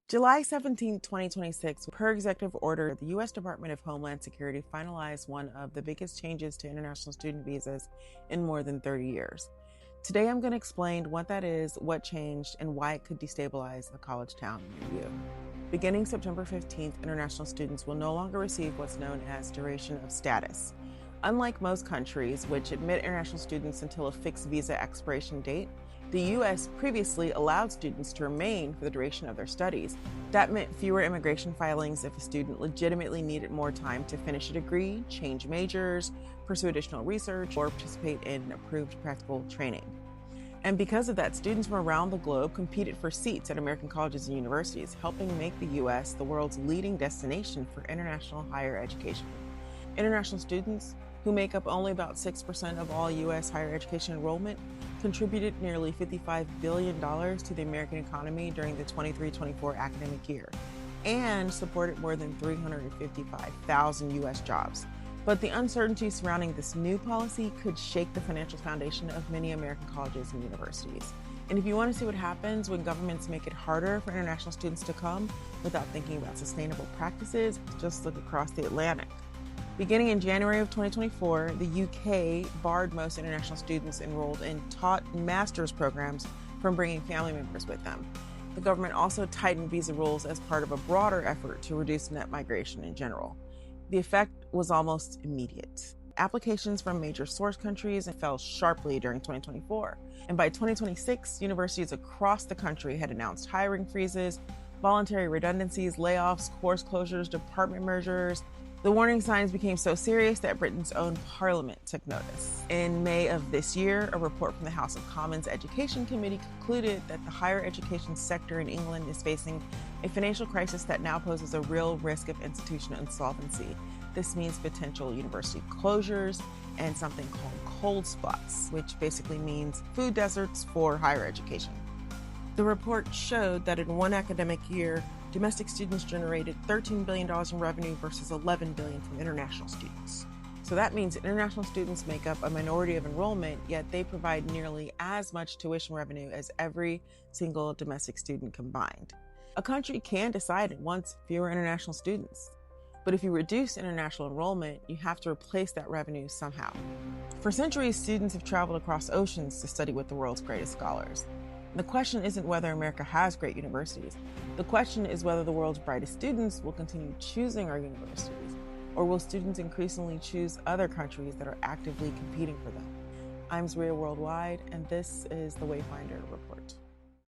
July 17, 2026, per executive order, the U.S. Department of Homeland Security finalized one of the biggest changes to international student visas in more than 30 years. Today, I'm going to explain what that is, what changed, and why it could destabilize a college town near you. Beginning September 15th, international students will no longer receive what's known as duration of status. Unlike most countries, which admit international students until a fixed visa expiration date, the U.S. previously allowed students to remain for the duration of their studies. That meant fewer immigration filings if a student legitimately needed more time to finish a degree, change majors, pursue additional research, or participate in approved practical training. And because of that, students from around the globe competed for seats at American colleges and universities, helping make the U.S. the world's leading destination for international higher education. International students, who make up only about 6% of all U.S. higher education enrollment, contributed nearly $55 billion to the American economy during the 23-24 academic year, and supported more than 355,000 U.S. jobs. But the uncertainty surrounding this new policy could shake the financial foundation of many American colleges and universities. And if you want to see what happens when governments make it harder for international students to come without thinking about sustainable practices, just look across the Atlantic. Beginning in January of 2024, the UK barred most international students enrolled in taught master's programs from bringing family members with them. The government also tightened visa rules as part of a broader effort to reduce net migration in general. The effect was almost immediate. Applications from major source countries fell sharply during 2024, and by 2026, universities across the country had announced hiring freezes, voluntary redundancies, layoffs, course closures, department mergers. The warning signs became so serious that Britain's own parliament took notice. In May of this year, a report from the House of Commons Education Committee concluded that the higher education sector in England is facing a financial crisis that now poses a real risk of institutional insolvency. This means potential university closures and something called cold spots, which basically means food deserts for higher education. The report showed that in one academic year, domestic students generated $13 billion in revenue versus $11 billion from international students. So that means international students make up a minority of enrollment, yet they provide nearly as much tuition revenue as every single domestic student combined. A country can decide it wants fewer international students. But if you reduce international enrollment, you have to replace that revenue somehow. For centuries, students have traveled across oceans to study with the world's greatest scholars. The question isn't whether America has great universities. The question is whether the world's brightest students will continue choosing our universities, or will students increasingly choose other countries that are actively competing for them. I'm Zria Worldwide, and this is the Wayfinder Report.